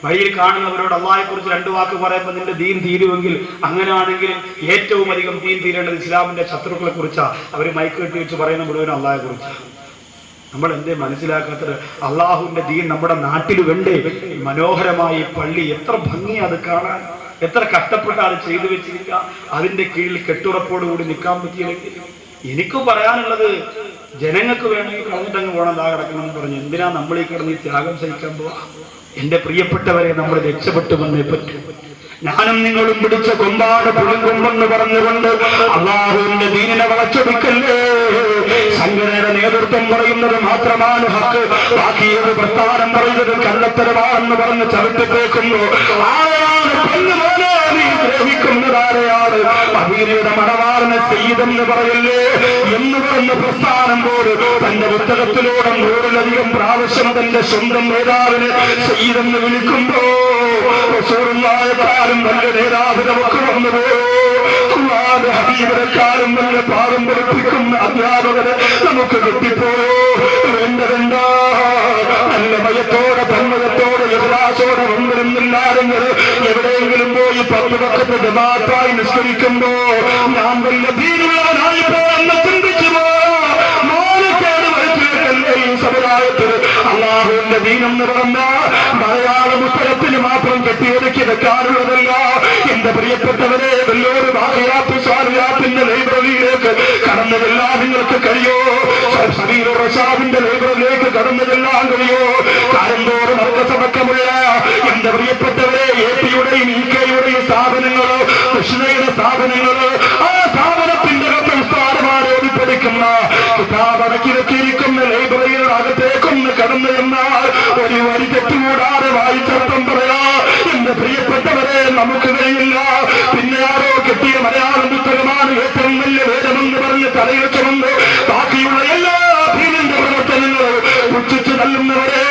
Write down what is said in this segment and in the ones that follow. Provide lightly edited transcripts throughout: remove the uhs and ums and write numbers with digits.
വഴിയിൽ കാണുന്നവരോട് അള്ളാഹയെക്കുറിച്ച് രണ്ടു വാക്ക് പറയുമ്പോൾ നിന്റെ ദീൻ തീരുമെങ്കിൽ, അങ്ങനെയാണെങ്കിൽ ഏറ്റവും അധികം ദീൻ തീരേണ്ടത് ഇസ്ലാമിന്റെ ശത്രുക്കളെ കുറിച്ചാണ്. അവർ മൈക്ക് കെട്ടി വെച്ച് പറയുന്ന മുഴുവൻ അള്ളാഹയെ കുറിച്ചാണ്. നമ്മൾ എന്തേ മനസ്സിലാക്കാത്തത്? അള്ളാഹുവിന്റെ ദീൻ നമ്മുടെ നാട്ടിൽ വേണ്ടേ? മനോഹരമായി പള്ളി, എത്ര ഭംഗി അത് കാണാൻ, എത്ര കഷ്ടപ്പെട്ട് അത് ചെയ്തു വെച്ചിരിക്കുക. അതിന്റെ കീഴിൽ കെട്ടുറപ്പോടുകൂടി നിൽക്കാൻ പറ്റിയില്ലെങ്കിൽ. എനിക്ക് പറയാനുള്ളത്, ജനങ്ങൾക്ക് വേണമെങ്കിൽ കളഞ്ഞിട്ടങ്ങ് പോകണം, ദാ കിടക്കണം എന്ന് പറഞ്ഞു. എന്തിനാ നമ്മൾ ഈ കിടന്ന് ത്യാഗം സഹിക്കാൻ പോവാ? എന്റെ പ്രിയപ്പെട്ടവരെ, നമ്മൾ രക്ഷപ്പെട്ടു വന്നേ പറ്റൂ. ഞാനും നിങ്ങളും പിടിച്ച കൊമ്പാട് പുഴുങ്കൊമ്പെന്ന് പറഞ്ഞുകൊണ്ട് അള്ളാഹുവിന്റെ ദീനിനെ വളച്ചൊടുക്കല്ലേ. സംഘടനയുടെ നേതൃത്വം പറയുന്നത് മാത്രമാണ് ഹക്ക്, ബാക്കിയൊരു പ്രസ്ഥാനം പറയുന്നത് കള്ളത്തരമാണെന്ന് പറഞ്ഞ് ചവിട്ടിത്തേക്കുന്നു. ആരാണ് പെണ്ണുമോനെ നീ ദ്രോഹിക്കുന്നതാരെയാണ്? മദീനയുടെ മണവാറിനെ സയ്യിദെന്ന് പറയല്ലേ എന്ന് പറഞ്ഞ പ്രസ്ഥാനം പോലും തന്റെ പുസ്തകത്തിലൂടെ 100-ലധികം പ്രാവശ്യം തന്റെ സ്വന്തം നേതാവിനെ സയ്യിദെന്ന് വിളിക്കുമ്പോ റസൂലുള്ളാഹിയെക്കാളും നല്ല നേതാവ് നമുക്ക് വന്നുപോയോ? അല്ലാഹുവിന്റെ ഹബീബിനെക്കാളും നല്ല പാഠം പഠിപ്പിക്കുന്ന അധ്യാപകരെ നമുക്ക് കിട്ടിപ്പോയോ? വേണ്ടതെന്താ? നല്ല ഭയത്തോടെ, തന്മയത്തോടെ, യഥാശോടെ ഒന്നിരുന്നില്ലാരെങ്കിൽ എവിടെയെങ്കിലും പോയി 10 വഖത്ത് ജമാഅത്തായി നിസ്കരിക്കുമ്പോ ഞാൻ വല്ല ദീനുള്ളവനായിപ്പോ എന്ന് ചിന്തിച്ചുമോ? മാനക്കേട് വരുത്തിയിട്ടല്ലേ ഈ സമുദായത്തിൽ അള്ളാഹുവിന്റെ ദീനെന്ന് പറഞ്ഞ മലയാള പുസ്തകത്തിന് മാത്രം കെട്ടിയൊതുക്കി വെക്കാനുള്ളതല്ല. എന്റെ പ്രിയപ്പെട്ടവരെ, വല്ലോരു ബാഖിയാത്ത് സ്വാലിഹാത്തിന്റെ ലൈബ്രറിയിലേക്ക് കടന്നു ചെല്ലാൻ നിങ്ങൾക്ക് കഴിയോ? സബീൽ റഷാദിന്റെ ലൈബ്രറിയിലേക്ക് കടന്നു ചെല്ലാൻ കഴിയോ? കാരന്തോറും അർക്കസമക്കമുള്ള എന്റെ പ്രിയപ്പെട്ടവരെ, AP-യുടെയും EK-യുടെയും സ്ഥാപനങ്ങളോ, കൃഷ്ണയുടെ സ്ഥാപനങ്ങളോ, ആ സ്ഥാപനത്തിന്റെ ഉസ്താദുമാരോട് പഠിക്കുന്ന കിതാബടക്കി വെച്ചിരിക്കുന്ന ലൈബ്രറിയുടെ അകത്തേക്കൊന്ന് കടന്നു ചെന്നാൽ ഒരു വരി തെറ്റുകൂടാതെ വായിച്ചർത്ഥം പറയാ. എന്റെ പ്രിയപ്പെട്ടവരെ, നമുക്ക് കഴിയില്ല. പിന്നെ ആരോ കിട്ടിയ മലയാളം പുസ്തകമാണ് ഏറ്റവും വലിയ വേദമെന്ന് പറഞ്ഞ് തലയിൽ ചുമന്ന് ബാക്കിയുള്ള എല്ലാ ഭീമന്റെ പ്രവർത്തനങ്ങളും പുച്ഛിച്ചു തള്ളുന്നവരെ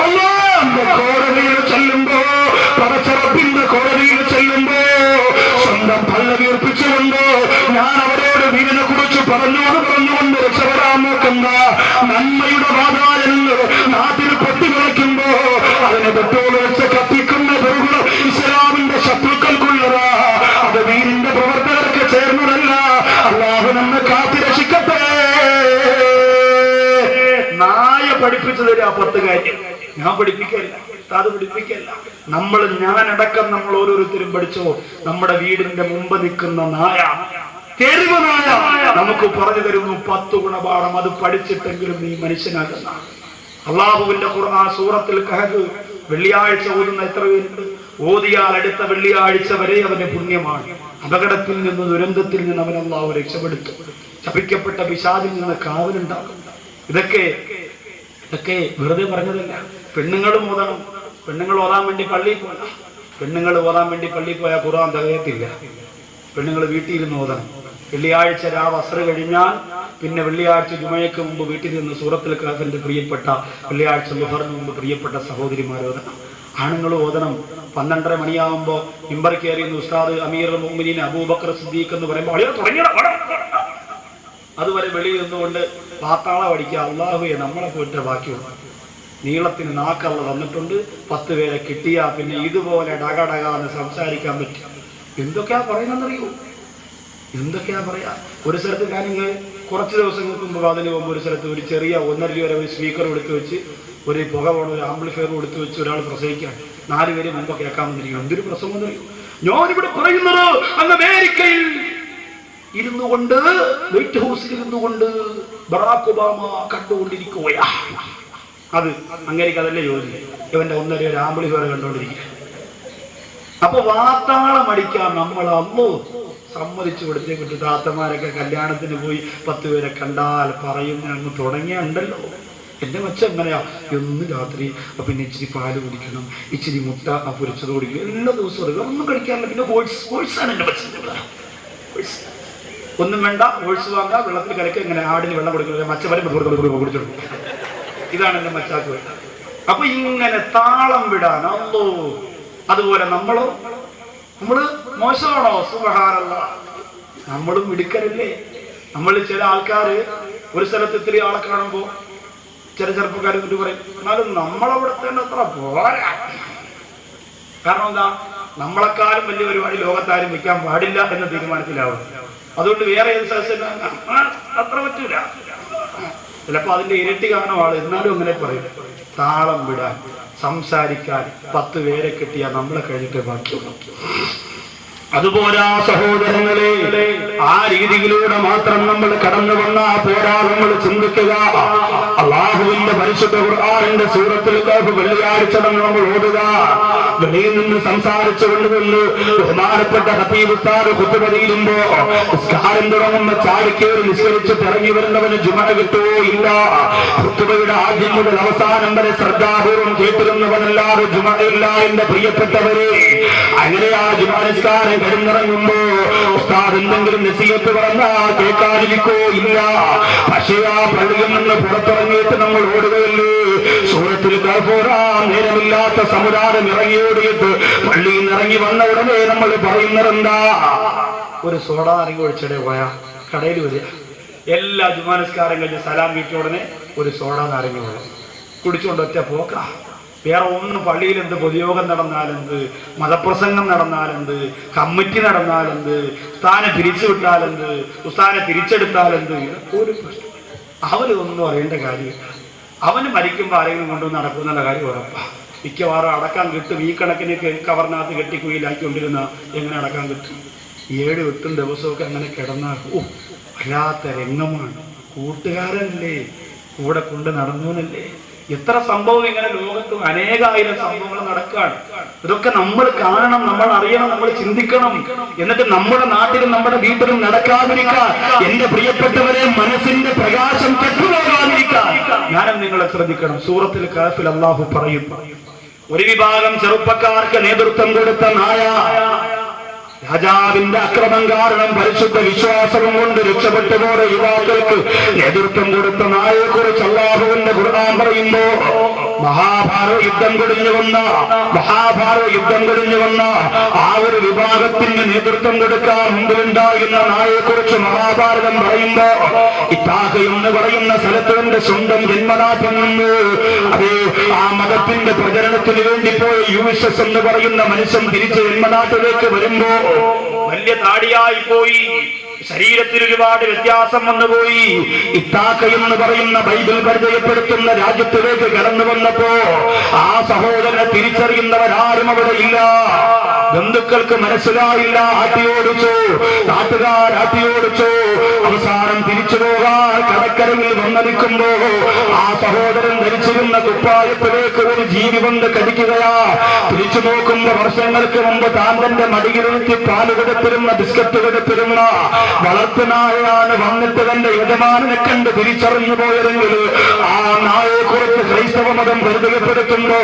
അല്ലാഹുവിന്റെ കോടതിയിൽ ചെല്ലുമ്പോ, പടച്ചറപ്പിന്റെ കോടതിയിൽ ചെല്ലുമ്പോ സ്വന്തം പള്ള വീർപ്പിച്ചുകൊണ്ട് ഞാൻ അവരോട് ദീനിനെ കുറിച്ച് പറഞ്ഞുകൊണ്ട് രക്ഷപ്പെടാൻ നോക്കുന്ന നന്മയുടെ വാതായനെന്ന് നാട്ടിൽ പൊട്ടിമുളയ്ക്കുമ്പോ അതിനെ പെട്രോൾ വെച്ച് കത്തിക്കുന്ന ദുർഗുണം ഇസ്ലാമിന്റെ ശത്രുക്കൾക്കുള്ളതാ. അത് ദീനിന്റെ പ്രവർത്തകർക്ക് ചേർന്നതല്ല. അല്ലാഹു നമ്മെ കാത്തിരക്ഷിക്കട്ടെ. നായ പഠിപ്പിച്ചു തരാ 10 കാര്യം. ഞാൻ പഠിപ്പിക്കല്ല, അത് പഠിപ്പിക്കല്ല. ഞാനടക്കം നമ്മൾ ഓരോരുത്തരും പഠിച്ചോ. നമ്മുടെ വീടിന്റെ മുമ്പ് നിൽക്കുന്ന നായ, തെരുവ് നായ നമുക്ക് പറഞ്ഞു തരുന്നു 10 ഗുണപാഠം. അത് പഠിച്ചിട്ടെങ്കിലും നീ മനുഷ്യനാകുന്ന. അള്ളാഹുവിന്റെ ഖുർആൻ സൂറത്തുൽ കഹഫ് വെള്ളിയാഴ്ച ഓതുന്ന എത്ര പേരുണ്ട്? ഓതിയാൽ അടുത്ത വെള്ളിയാഴ്ച വരെ അവന് പുണ്യമാണ്. അപകടത്തിൽ നിന്ന്, ദുരന്തത്തിൽ നിന്ന് അവൻ അള്ളാഹു രക്ഷപ്പെടുത്തും. ശപിക്കപ്പെട്ട പിശാചിൽ നിന്ന് കാവലുണ്ടാകും. ഇതൊക്കെ വെറുതെ പറഞ്ഞതല്ല. പെണ്ണുങ്ങളും ഓതണം. പെണ്ണുങ്ങൾ ഓതാൻ വേണ്ടി പള്ളിയിൽ പോകണം. പെണ്ണുങ്ങൾ ഓതാൻ വേണ്ടി പള്ളിയിൽ പോയാൽ ഖുർആൻ തികയത്തില്ല. പെണ്ണുങ്ങൾ വീട്ടിലിരുന്ന് ഓതണം. വെള്ളിയാഴ്ച രാവ് അസ്ർ കഴിഞ്ഞാൽ പിന്നെ വെള്ളിയാഴ്ച ജുമയ്ക്ക് മുമ്പ് വീട്ടിൽ നിന്ന് സൂറത്തുൽ കഹഫിന്റെ പ്രിയപ്പെട്ട വെള്ളിയാഴ്ച ളുഹറിന് മുമ്പ് പ്രിയപ്പെട്ട സഹോദരിമാർ ഓതണം. ആണുങ്ങൾ ഓതണം. 12:30 മണിയാകുമ്പോ മിമ്പർ കയറിയുന്ന ഉസ്താദ് അമീറുൽ മുഅ്മിനീൻ അബൂബക്കർ സിദ്ദീഖ് എന്ന് പറയുമ്പോൾ അതുവരെ വെളിയിൽ നിന്നുകൊണ്ട് പാത്താള പഠിക്കുക. അള്ളാഹുവെ നമ്മളെ പോയിട്ട് ബാക്കിയുള്ളൂ. നീളത്തിന് നാക്കള്ള തന്നിട്ടുണ്ട്. 10 പേരെ കിട്ടിയാ പിന്നെ ഇതുപോലെ ഡകാന്ന് സംസാരിക്കാൻ പറ്റും. എന്തൊക്കെയാ പറയുന്നറിയോ? എന്തൊക്കെയാ പറയാ? ഒരു സ്ഥലത്ത് ഞാനിങ്ങ് കുറച്ച് ദിവസങ്ങൾക്ക് മുമ്പ് അതിന് മുമ്പ് ഒരു സ്ഥലത്ത് ഒരു ചെറിയ 1.5 രൂപ ഒരു സ്പീക്കർ എടുത്തു വെച്ച്, ഒരു പുക പോണ ഒരു ആംപ്ലിഫയർ എടുത്തു വെച്ച് ഒരാൾ പ്രസംഗിക്കാൻ 4 പേര് മുമ്പ് കേൾക്കാൻ വന്നിരിക്കും. എന്തൊരു പ്രസംഗം അറിയോ? ഞാനിവിടെ പറയുന്നത് അങ്ങ് അമേരിക്കയിൽ ഇരുന്നു കൊണ്ട്, വൈറ്റ് ഹൗസിൽ ഇരുന്നു കൊണ്ട് ബറാക് ഒബാമ കണ്ടുകൊണ്ടിരിക്കുകയാ. അത് അങ്ങേക്ക് അതല്ലേ ജോലി. ഇവന്റെ 1.5 ഒരു ആംപ്ലിഫയർ കണ്ടുകൊണ്ടിരിക്കുക. അപ്പൊ വാർത്താളം അടിക്കാൻ നമ്മൾ അമ്മോ സമ്മതിച്ചു കൊടുത്തേ പറ്റൂ. താത്തമാരൊക്കെ കല്യാണത്തിന് പോയി 10 പേരെ കണ്ടാൽ പറയും അങ്ങ് തുടങ്ങിയുണ്ടല്ലോ. എന്റെ മച്ച എങ്ങനെയാ? എന്ന് രാത്രി പിന്നെ ഇച്ചിരി പാല് കുടിക്കണം, ഇച്ചിരി മുട്ട പൊരിച്ചത് കുടിക്കണം, എല്ലാ ദിവസവും ഒന്നും കഴിക്കാറില്ല. പിന്നെ ഓട്സാണ് എന്റെ മച്ച. ഒന്നും വേണ്ട, ഓട്സ് വാങ്ങാം, വെള്ളത്തിൽ കലക്കി ഇങ്ങനെ ആടിന് വെള്ളം കൊടുക്കണം, മച്ചവരെ കുടിച്ചോളൂ. ഇതാണ് എന്റെ മച്ചാക്ക് വേണ്ട. അപ്പൊ ഇങ്ങനെ താളം വിടാൻ അല്ലോ. അതുപോലെ നമ്മള് മോശമാണോ? സുബ്ഹാനല്ലാഹ്, നമ്മളും മിടുക്കരല്ലേ? നമ്മൾ ചില ആൾക്കാര് ഒരു സ്ഥലത്ത് ഇത്തിരി ആളെ കാണുമ്പോ ചില ചെറുപ്പക്കാർ എന്നിട്ട് പറയും എന്നാലും നമ്മളവിടുത്തെ അത്ര പോരാ. കാരണം എന്താ, നമ്മളെക്കാളും വലിയ പരിപാടി ലോകത്താരും വെക്കാൻ പാടില്ല എന്ന തീരുമാനത്തിലാവും. അതുകൊണ്ട് വേറെ ഏത് സദസ്സിന് അത്ര പറ്റൂല. ചിലപ്പോ അതിന്റെ ഇരട്ടി കാണും ആള്. എന്നാലും അങ്ങനെ പറയും, താളം വിടാൻ സംസാരിക്കാൻ 10 പേരെ കിട്ടിയാൽ നമ്മളെ കഴിഞ്ഞിട്ട് ബാക്കിയുള്ളൂ. അതുപോരാ സഹോദരങ്ങളെ, ആ രീതിയിലൂടെ മാത്രം നമ്മൾ കടന്നു വന്നാ പോരാ. നമ്മൾ ചിന്തിക്കുക, അള്ളാഹുവിന്റെ പരിശുദ്ധ ഖുർആനിന്റെ സൂറത്തുൽ കഹ്ഫ് വെള്ളിയാഴ്ച നമ്മൾ ഓടുക. വെളിയിൽ നിന്ന് സംസാരിച്ചു കൊണ്ടുവന്ന് ബഹുമാനപ്പെട്ട ഹബീബ് ഉസ്താദ് ഖുത്ബ ചെയ്യുമ്പോ നിസ്കാരം തുടങ്ങുന്ന ചാടിക്കേറി നിസ്കരിച്ചിട്ട് ഇറങ്ങി വരുന്നവന് ജുമഅ കിട്ടുമോ? ഇല്ല. ഖുത്ബയുടെ ആദ്യം മുതൽ അവസാനം വരെ ശ്രദ്ധാപൂർവം കേട്ടിരുന്നവനല്ലാതെ ജുമഅ ഇല്ല. എന്റെ പ്രിയപ്പെട്ടവരെ, അങ്ങനെ ആ ജുമഅ നിസ്കാരം കിടന്നിറങ്ങുമ്പോ ഉസ്താദ് എന്തെങ്കിലും നസീഹത്ത് പറഞ്ഞാൽ കേൾക്കാതിരിക്കോ? ഇല്ല. പക്ഷേ ആ പള്ളിയിൽ നിന്ന് പുറത്തിറങ്ങിയിട്ട് നമ്മൾ ഓടുകയല്ലേ. സൂറത്തുൽ കഹ്ഫ് ഓടാൻ നേരമില്ലാത്ത സമുദായം ഇറങ്ങിയോടിയിട്ട് പള്ളിയിൽ നിന്ന് ഇറങ്ങി വന്ന ഉടനെ നമ്മൾ പറയുന്നതെന്താ? ഒരു സോഡ ഇറങ്ങി ഒഴിച്ചിടെ പോയാ കടയിൽ വരിക. എല്ലാ ജുമാ നിസ്കാരം കഴിഞ്ഞ് സലാം വീട്ടിയ ഉടനെ ഒരു സോഡ നാരങ്ങ വെള്ളം കുടിച്ചുകൊണ്ട് ഒറ്റ പോക്ക. വേറെ ഒന്നും, പള്ളിയിൽ എന്ത് പൊതുയോഗം നടന്നാലെന്ത്, മതപ്രസംഗം നടന്നാലെന്ത്, കമ്മിറ്റി നടന്നാലെന്ത്, ഉസ്താനെ പിരിച്ചുവിട്ടാലെന്ത്, ഉസ്താനെ തിരിച്ചെടുത്താലെന്ത്, ഒരു പ്രശ്നം. അവനൊന്നും അറിയേണ്ട കാര്യമില്ല. അവന് മരിക്കുമ്പോൾ ആരെങ്കിലും കൊണ്ടുവന്ന് നടക്കുന്നുള്ള കാര്യം ഉറപ്പാണ്. മിക്കവാറും അടക്കാൻ കിട്ടും. ഈ കണക്കിന് കവറിനകത്ത് കെട്ടിക്കുയിലാക്കിക്കൊണ്ടിരുന്ന എങ്ങനെ അടക്കാൻ കിട്ടും? 7-8 ദിവസമൊക്കെ അങ്ങനെ കിടന്നാൽ വല്ലാത്ത രംഗമാണ്. കൂട്ടുകാരനല്ലേ, കൂടെ കൊണ്ട് നടന്നവനല്ലേ. എത്ര സംഭവം ഇങ്ങനെ ലോകത്ത് അനേകായിരം സംഭവങ്ങൾ നടക്കുകയാണ്. ഇതൊക്കെ നമ്മൾ കാണണം, നമ്മൾ അറിയണം, നമ്മൾ ചിന്തിക്കണം. എന്നിട്ട് നമ്മുടെ നാട്ടിലും നമ്മുടെ വീട്ടിലും നടക്കാതിരിക്കാൻ, എന്റെ പ്രിയപ്പെട്ടവരെ, മനസ്സിന്റെ പ്രകാശം കെട്ടുപോകാതിരിക്കാൻ ഞാനും നിങ്ങളെ ശ്രദ്ധിക്കണം. സൂറത്തുൽ കഹ്ഫിൽ അല്ലാഹു പറയും, ഒരു വിഭാഗം ചെറുപ്പക്കാർക്ക് നേതൃത്വം കൊടുത്ത നായ, രാജാവിന്റെ അക്രമം കാരണം പരിശുദ്ധ വിശ്വാസവും കൊണ്ട് രക്ഷപ്പെട്ടു പോയ യുവാക്കൾക്ക് നേതൃത്വം കൊടുത്ത നായയെ കുറിച്ച് അല്ലാഹുവിന്റെ ഖുർആൻ പറയുമ്പോ, മഹാഭാരത യുദ്ധം കഴിഞ്ഞു വന്ന ആ ഒരു വിഭാഗത്തിന് നേതൃത്വം കൊടുക്കാൻ മുമ്പിലുണ്ടാകുന്ന നായയെ കുറിച്ച് മഹാഭാരതം പറയുമ്പോ, ഇത്താഖ എന്ന് പറയുന്ന സ്ഥലത്തിന്റെ സ്വന്തം ജന്മനാട്ടിൽ നിന്ന് അതേ ആ മതത്തിന്റെ പ്രചരണത്തിന് വേണ്ടി പോയ യൂവിഷസ് എന്ന് പറയുന്ന മനുഷ്യൻ തിരിച്ച് ജന്മനാട്ടിലേക്ക് വരുമ്പോ വലിയ താടിയായി പോയി, ശരീരത്തിൽ ഒരുപാട് വ്യത്യാസം വന്നുപോയി. ഇത്താഖ എന്ന് പറയുന്ന ബൈബിൾ പരിചയപ്പെടുത്തുന്ന രാജ്യത്തിലേക്ക് കടന്നു വന്നപ്പോ ആ സഹോദരനെ തിരിച്ചറിയുന്നവരാരും അവിടെ ഇല്ല. ബന്ധുക്കൾക്ക് മനസ്സിലായില്ല. ആട്ടിയോടിച്ചു, നാട്ടുകാർ ആട്ടിയോടിച്ചു. അവസാനം തിരിച്ചു പോകാൻ കടക്കരയിൽ വന്നിരിക്കുമ്പോ ആ സഹോദരൻ ധരിച്ചിരുന്ന കുപ്പായത്തിലേക്ക് ഒരു ജീവി കൊണ്ട് കടിക്കുകയാ. തിരിച്ചു നോക്കുമ്പോ വർഷങ്ങൾക്ക് മുമ്പ് താൻ തന്റെ മടിയിലിരുത്തി പാല് കൊടുത്തിരുന്ന, ബിസ്ക്കറ്റ് കൊടുത്തിരുന്ന വളർത്തുനായാണ് വന്നിട്ട് തന്റെ യജമാനെ കണ്ട് തിരിച്ചറിഞ്ഞു പോയതെങ്കിൽ ആ നായയെ കുറിച്ച് ക്രൈസ്തവ മതം പരിചയപ്പെടുത്തുമ്പോ,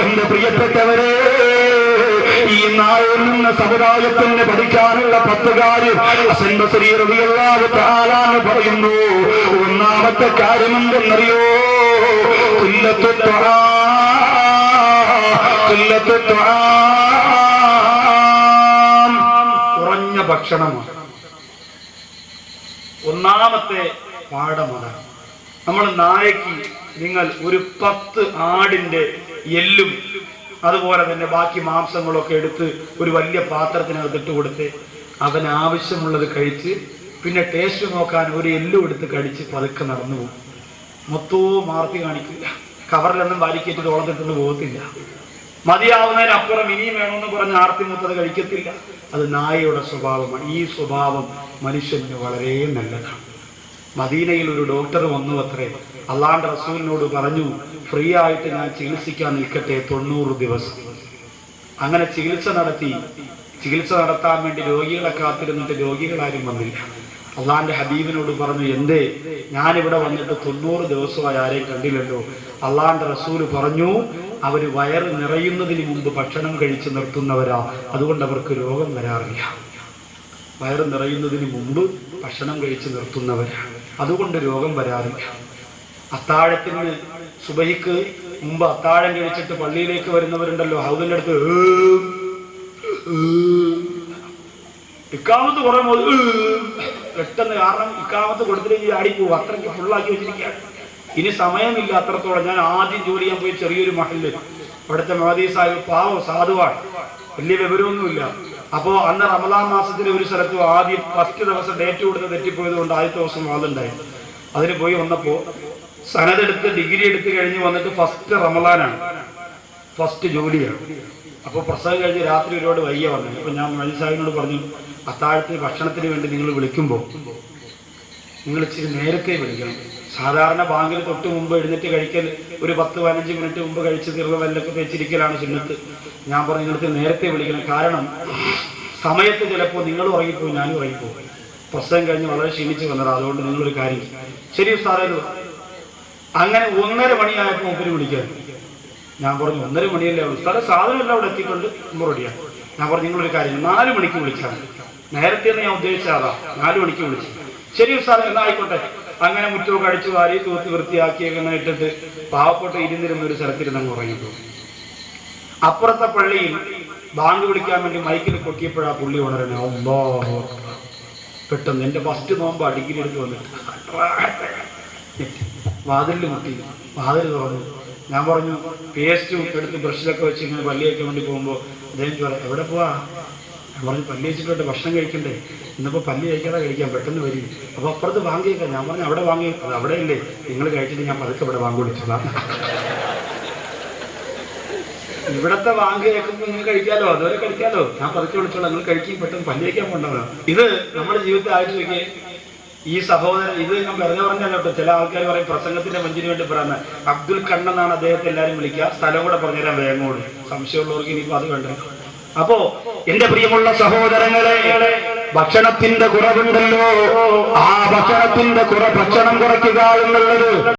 എന്റെ പ്രിയപ്പെട്ടവരെ, ഈ നായയിൽ നിന്ന് സമുദായത്തിന് പഠിക്കാനുള്ള 10 കാര്യം ഹസൻ ബസരി റളിയല്ലാഹു തആല പറയുന്നു. ഒന്നാമത്തെ കാര്യമെന്തെന്നറിയോ? കുറഞ്ഞ ഭക്ഷണമാണ് ഒന്നാമത്തെ പാഠമാണ്. നമ്മൾ നായക്ക് നിങ്ങൾ ഒരു 10 ആടിന്റെ എല്ലും അതുപോലെ തന്നെ ബാക്കി മാംസങ്ങളൊക്കെ എടുത്ത് ഒരു വലിയ പാത്രത്തിനകത്തിട്ട് കൊടുത്ത് അവൻ ആവശ്യമുള്ളത് കഴിച്ച് പിന്നെ ടേസ്റ്റ് നോക്കാൻ ഒരു എല്ലും എടുത്ത് കടിച്ച് പതുക്കെ നടന്നു പോകും. മൊത്തവും മാർത്തി കാണിക്കില്ല, കവറിലൊന്നും വാരിക്കേറ്റിട്ട് ഓളത്തിട്ടൊന്നും പോകത്തില്ല. മതിയാവുന്നതിനപ്പുറം ഇനിയും വേണമെന്ന് പറഞ്ഞ് ആർത്തി മുത്തത് കഴിക്കത്തില്ല. അത് നായയുടെ സ്വഭാവമാണ്. ഈ സ്വഭാവം മനുഷ്യന് വളരെ നല്ലതാണ്. മദീനയിൽ ഒരു ഡോക്ടർ വന്നു അത്രേ. അള്ളാന്റെ റസൂലിനോട് പറഞ്ഞു, ഫ്രീ ആയിട്ട് ഞാൻ ചികിത്സിക്കാൻ നിൽക്കട്ടെ 90 ദിവസം. അങ്ങനെ ചികിത്സ നടത്താൻ വേണ്ടി രോഗികളെ കാത്തിരുന്നിട്ട് രോഗികളാരും വന്നില്ല. അള്ളാന്റെ ഹബീബിനോട് പറഞ്ഞു, എന്തേ ഞാനിവിടെ വന്നിട്ട് 90 ദിവസമായി ആരെയും കണ്ടില്ലല്ലോ. അള്ളാന്റെ റസൂല് പറഞ്ഞു, അവര് വയറ് നിറയുന്നതിന് മുമ്പ് ഭക്ഷണം കഴിച്ച് നിർത്തുന്നവരാ, അതുകൊണ്ട് അവർക്ക് രോഗം വരാറില്ല. വയറ് നിറയുന്നതിന് മുമ്പ് ഭക്ഷണം കഴിച്ച് നിർത്തുന്നവരാണ്, അതുകൊണ്ട് രോഗം വരാറില്ല. അത്താഴത്തിന് സുബഹിക്ക് മുമ്പ് അത്താഴം കഴിച്ചിട്ട് പള്ളിയിലേക്ക് വരുന്നവരുണ്ടല്ലോ, ഹൗദിന്റെ അടുത്ത് ഇക്കാമത്ത് കുറെ പെട്ടെന്ന്, കാരണം ഇക്കാമത്ത് കൊടുത്തിട്ട് ആടിപ്പോവും, അത്രയ്ക്ക് ഫുള്ളാക്കി വെച്ചിരിക്കുകയാണ്. ഇനി സമയമില്ല അത്രത്തോളം. ഞാൻ ആദ്യം ജോലി ചെയ്യാൻ പോയി ചെറിയൊരു മഹലിൽ, അവിടുത്തെ മഹദി സാഹിബ് പാവം സാധുവാണ്, വലിയ വിവരമൊന്നുമില്ല. അപ്പോ അന്ന് റമദാൻ മാസത്തിലെ ഒരു സ്ഥലത്ത് ആദ്യം ഫസ്റ്റ് ദിവസം ഡേറ്റ് കൊടുത്ത് തെറ്റിപ്പോയത് കൊണ്ട് ആദ്യത്തെ ദിവസം വാദമുണ്ടായി. അതിന് പോയി വന്നപ്പോ സനതെടുത്ത് ഡിഗ്രി എടുത്ത് കഴിഞ്ഞ് വന്നിട്ട് ഫസ്റ്റ് റമദാനാണ്, ഫസ്റ്റ് ജോലിയാണ്. അപ്പോൾ പ്രസവം കഴിഞ്ഞ് രാത്രി ഒരുപാട് വയ്യ വന്നു. അപ്പൊ ഞാൻ മഹദി സാഹിബിനോട് പറഞ്ഞു, അത്താഴത്തിന് ഭക്ഷണത്തിന് വേണ്ടി നിങ്ങൾ വിളിക്കുമ്പോൾ നിങ്ങൾ ഇച്ചിരി നേരത്തെ വിളിക്കണം. സാധാരണ ബാങ്കിൽ തൊട്ട് മുമ്പ് എഴുന്നേറ്റ് കഴിക്കൽ ഒരു 10-15 മിനിറ്റ് മുമ്പ് കഴിച്ച് തീർന്ന വല്ലൊക്കെ വെച്ചിരിക്കലാണ് സുന്നത്ത്. ഞാൻ പറഞ്ഞു നിങ്ങൾക്ക് നേരത്തെ വിളിക്കണം, കാരണം സമയത്ത് ചിലപ്പോൾ നിങ്ങൾ ഉറങ്ങിപ്പോയി, ഞാനും ഉറങ്ങിപ്പോയി. പ്രസവം കഴിഞ്ഞ് വളരെ ക്ഷീണിച്ച് വന്നത്, അതുകൊണ്ട് നിങ്ങളൊരു കാര്യം. ശരി ഉസ്താദേ. അങ്ങനെ 1:30 മണിയായപ്പോൾ മുമ്പിൽ വിളിക്കാൻ. ഞാൻ പറഞ്ഞു 1:30 മണിയല്ലേ ഉസ്താദേ, സാധനമെല്ലാം അവിടെ എത്തിക്കൊണ്ട് മുമ്പ് റെഡിയാണ്. ഞാൻ പറഞ്ഞു നിങ്ങളൊരു കാര്യം 4 മണിക്ക് വിളിച്ചാൽ. നേരത്തെ ഞാൻ ഉദ്ദേശിച്ച അതാ, 4 മണിക്ക് വിളിച്ചു. ശരി ഉസ്താദേ, എന്നാ ആയിക്കോട്ടെ. അങ്ങനെ മുറ്റമൊക്കെ അടിച്ചു വാരി തൂത്ത് വൃത്തിയാക്കിയൊക്കെ ഇട്ടിട്ട് പാവപ്പെട്ട ഇരുന്നിരുന്ന ഒരു സ്ഥലത്തിരുന്ന് അങ്ങ് ഉറങ്ങിപ്പോയി. അപ്പുറത്തെ പള്ളിയിൽ ബാങ്ക് വിളിക്കാൻ വേണ്ടി മൈക്കിൽ പൊട്ടിയപ്പോഴാ പുള്ളി ഉണരണേ. അല്ലാഹു അക്ബർ. പെട്ടെന്ന് എന്റെ ഫസ്റ്റ് നോമ്പ് ഡിഗ്രി എടുത്ത് വന്നിട്ട് വാതിലിൽ മുട്ടി, വാതിൽ തുറന്നു. ഞാൻ പറഞ്ഞു പേസ്റ്റും എടുത്ത് ബ്രഷിലൊക്കെ വെച്ച് ഇങ്ങനെ പല്ലി വയ്ക്കാൻ വേണ്ടി പോകുമ്പോൾ അദ്ദേഹം പറയാം എവിടെ പോവാ? ഞാൻ പറഞ്ഞു പല്ലി വെച്ചിട്ട് ഭക്ഷണം കഴിക്കണ്ടേ, ഇന്നിപ്പോൾ പല്ലി കഴിക്കാതെ കഴിക്കാം, പെട്ടെന്ന് വരും. അപ്പോൾ അപ്പുറത്ത് വാങ്ങി കഴിക്കാം. ഞാൻ പറഞ്ഞു അവിടെ വാങ്ങി, അത് അവിടെ ഇല്ലേ, നിങ്ങൾ കഴിച്ചിട്ട് ഞാൻ പതുക്കെ ഇവിടെ വാങ്ങി വിളിച്ചോളാം. ഇവിടത്തെ വാങ്ങി കേൾക്കുമ്പോൾ നിങ്ങൾ കഴിക്കാലോ, അതുവരെ കഴിക്കാലോ, ഞാൻ പതുക്കെ വിളിച്ചോളാം, നിങ്ങൾ കഴിക്കുകയും പെട്ടെന്ന് പല്ലി കഴിക്കാൻ പോകണ്ടതാണ്. ഇത് നമ്മുടെ ജീവിതത്തിൽ ആഴ്ച വയ്ക്കുക. ഈ സഹോദരൻ, ഇത് ഞാൻ പറഞ്ഞല്ലോ കേട്ടോ. ചില ആൾക്കാർ പറയും പ്രസംഗത്തിന്റെ മഞ്ചിന് വേണ്ടി പറയുന്ന അബ്ദുൽ കണ്ണെന്നാണ് അദ്ദേഹത്തെ എല്ലാവരും വിളിക്കുക. സ്ഥലം കൂടെ പറഞ്ഞുതരാൻ വേഗമോട്, സംശയമുള്ളവർക്ക് ഇനിയിപ്പോൾ അത് വേണ്ട. അപ്പോ എന്റെ പ്രിയമുള്ള സഹോദരങ്ങളെ, ഭക്ഷണത്തിന്റെ കുറവുണ്ടല്ലോ, ആ ഭക്ഷണത്തിന്റെ ഭക്ഷണം കുറയ്ക്കുക എന്നുള്ളത്